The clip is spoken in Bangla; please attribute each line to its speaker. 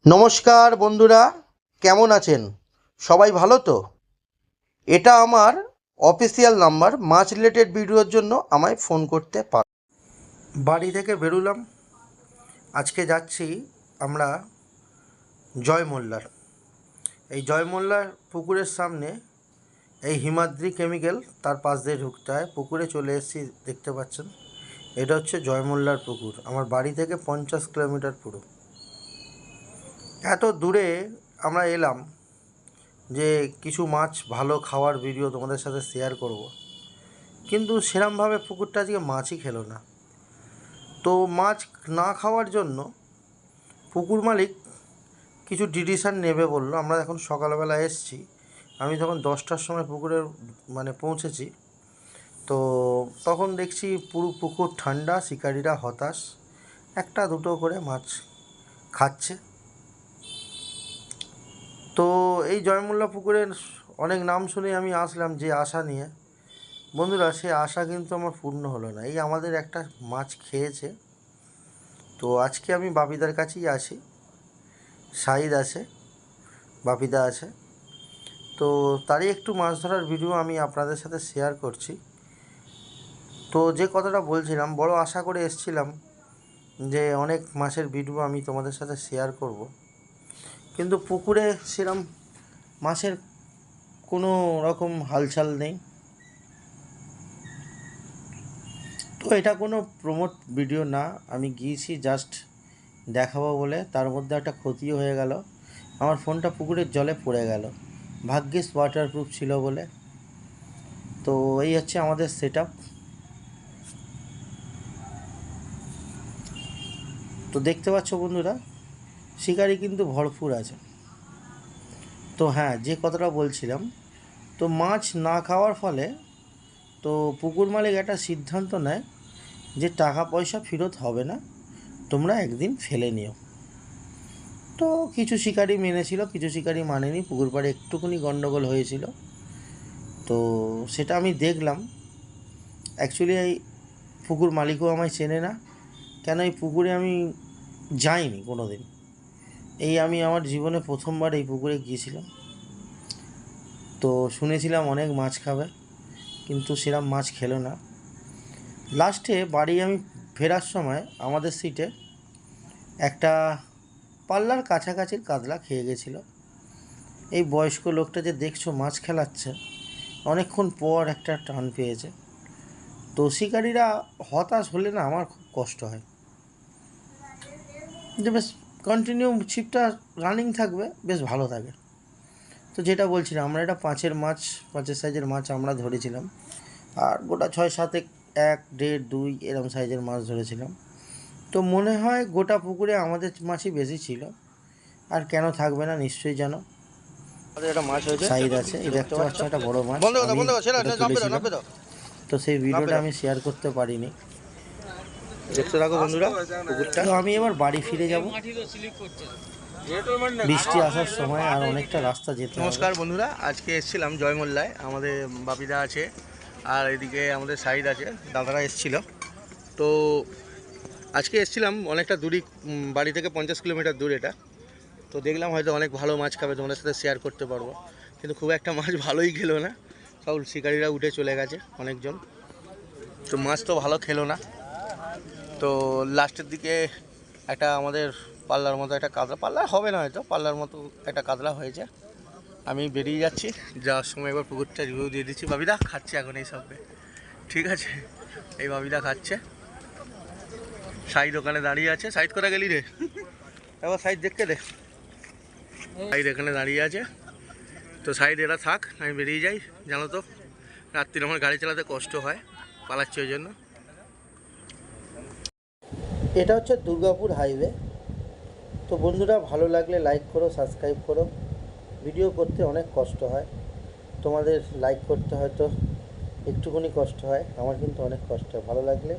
Speaker 1: নমস্কার বন্ধুরা, কেমন আছেন? সবাই ভালো তো? এটা আমার অফিসিয়াল নাম্বার। মাছ রিলেটেড ভিডিওর জন্য আমায় ফোন করতে পার। বাড়ি থেকে বেরোলাম, আজকে যাচ্ছি আমরা জয় মোল্লার। এই জয় মোল্লার পুকুরের সামনে এই হিমাদ্রি কেমিক্যাল, তার পাশ দিয়ে ঢুকতে হয়। পুকুরে চলে এসেছি, দেখতে পাচ্ছেন। এটা হচ্ছে জয় মোল্লার পুকুর, আমার বাড়ি থেকে 50 কিলোমিটার পুরো। এত দূরে আমরা এলাম যে কিছু মাছ ভালো খাওয়ার ভিডিও তোমাদের সাথে শেয়ার করব, কিন্তু সেরমভাবে পুকুরটা আজকে মাছই খেলো না। তো মাছ না খাওয়ার জন্য পুকুর মালিক কিছু ডিসিশান নেবে বললো। আমরা এখন সকালবেলা এসেছি, আমি তখন 10টার সময় পুকুরে পৌঁছেছি। তো তখন দেখছি পুরো পুকুর ঠান্ডা, শিকারীরা হতাশ, একটা দুটো করে মাছ খাচ্ছে। তো এই জয়মোল্লা পুকুরের অনেক নাম শুনে আমি আসলাম যে আশা নিয়ে। বন্ধুরা, সে আশা কিন্তু আমার পূর্ণ হলো না। এই আমাদের একটা মাছ খেয়েছে। তো আজকে আমি বাপিদার কাছেই আছি, সাইদ আছে, বাপিদা আছে। তো তারই একটু মাছ ধরার ভিডিও আমি আপনাদের সাথে শেয়ার করছি। তো যে কথাটা বলছিলাম, বড় আশা করে এসেছিলাম যে অনেক মাছের ভিডিও আমি তোমাদের সাথে শেয়ার করব, কিন্তু পুকুরে সেরম মাছের কোনো রকম হালচাল নেই। তো এটা কোনো প্রমোট ভিডিও না, আমি গিয়েছি জাস্ট দেখাবো বলে। তার মধ্যে একটা ক্ষতিও হয়ে গেল, আমার ফোনটা পুকুরের জলে পড়ে গেল। ভাগ্যিস ওয়াটারপ্রুফ ছিল বলে। তো এই হচ্ছে আমাদের সেট আপ। তো দেখতে পাচ্ছ বন্ধুরা, শিকারি কিন্তু ভরপুর আছে। তো হ্যাঁ, যে কথাটা বলছিলাম, তো মাছ না খাওয়ার ফলে তো পুকুর মালিক একটা সিদ্ধান্ত নেয় যে টাকা পয়সা ফেরত হবে না, তোমরা একদিন ফেলে নিও। তো কিছু শিকারি মেনেছিল, কিছু শিকারি মানেনি। পুকুর পাড়ে একটুখানি গন্ডগোল হয়েছিল, তো সেটা আমি দেখলাম। অ্যাকচুয়ালি এই পুকুর মালিকও আমায় চেনে না, কেন এই পুকুরে আমি যাইনি কোনো দিন। এই আমি আমার জীবনে প্রথমবার এই পুকুরে গিয়েছিলাম। তো শুনেছিলাম অনেক মাছ খাবে, কিন্তু সেরকম মাছ খেলো না। লাস্টে বাড়ি আমি ফেরার সময় আমাদের সিটে একটা পাল্লার কাছাকাছির কাতলা খেয়ে গেছিলো। এই বয়স্ক লোকটা যে দেখছো মাছ খেলাচ্ছে, অনেকক্ষণ পর একটা টান পেয়েছে। তো শিকারীরা হতাশ হলে না আমার খুব কষ্ট হয়, যে বেশ কন্টিনিউ ছিপটা রানিং থাকবে, বেশ ভালো থাকে। তো যেটা বলছিলাম, আমরা এটা 5 সাইজের মাছ আমরা ধরেছিলাম, আর গোটা 6-7 1, 1.5, 2 এরকম সাইজের মাছ ধরেছিলাম। তো মনে হয় গোটা পুকুরে আমাদের মাছই বেশি ছিল, আর কেন থাকবে না নিশ্চয়ই জানো। আমাদের একটা মাছ হয়েছে, সাইজ আছে, এই দেখতে পাচ্ছ একটা বড় মাছ। আমি তুলেছিলাম, তো সেই ভিডিওটা আমি শেয়ার করতে পারিনি। দেখতে থাকো বন্ধুরা পুকুরটা। তো আমি এবার বাড়ি ফিরে যাব, বৃষ্টি আসার সময় আর অনেকটা রাস্তা যেতে হবে।
Speaker 2: নমস্কার বন্ধুরা, আজকে এসেছিলাম জয়মোল্লায়। আমাদের বাপিদা আছে, আর এদিকে আমাদের সাইদ আছে, দাদারা এসেছিল। তো আজকে এসেছিলাম অনেকটা দূরই, বাড়ি থেকে 50 কিলোমিটার দূর এটা। তো দেখলাম হয়তো অনেক ভালো মাছ খাবে, তোমাদের সাথে শেয়ার করতে পারবো, কিন্তু খুব একটা মাছ ভালোই খেলো না। সব শিকারীরা উঠে চলে গেছে অনেকজন, তো মাছ তো ভালো খেলো না। তো লাস্টের দিকে একটা আমাদের পাল্লার মতো একটা কাতলা, পাল্লা হবে না হয়তো, পাল্লার মতো একটা কাতলা হয়েছে। আমি বেরিয়ে যাচ্ছি, যাওয়ার সময় একবার পুকুরটা রিভিউ দিয়ে দিচ্ছি। বাবিদা খাচ্ছে এখন এই সবে, ঠিক আছে? এই বাবিদা খাচ্ছে, সাইদ ওখানে দাঁড়িয়ে আছে। সাইদ কোথায় গেলি রে? এবার সাইদ দেখতে দে, সাইদ এখানে দাঁড়িয়ে আছে। তো সাইড এরা থাক, আমি বেরিয়ে যাই। জানো তো রাত্রির আমার গাড়ি চালাতে কষ্ট হয়, পালাচ্ছি ওই জন্য।
Speaker 1: এটা হচ্ছে দুর্গাপুর হাইওয়ে। তো বন্ধুরা, ভালো লাগলে লাইক করো, সাবস্ক্রাইব করো। ভিডিও করতে অনেক কষ্ট হয়, তোমাদের লাইক করতে হয়তো একটুখানি কষ্ট হয়, আমার কিন্তু অনেক কষ্ট হয়। ভালো লাগলে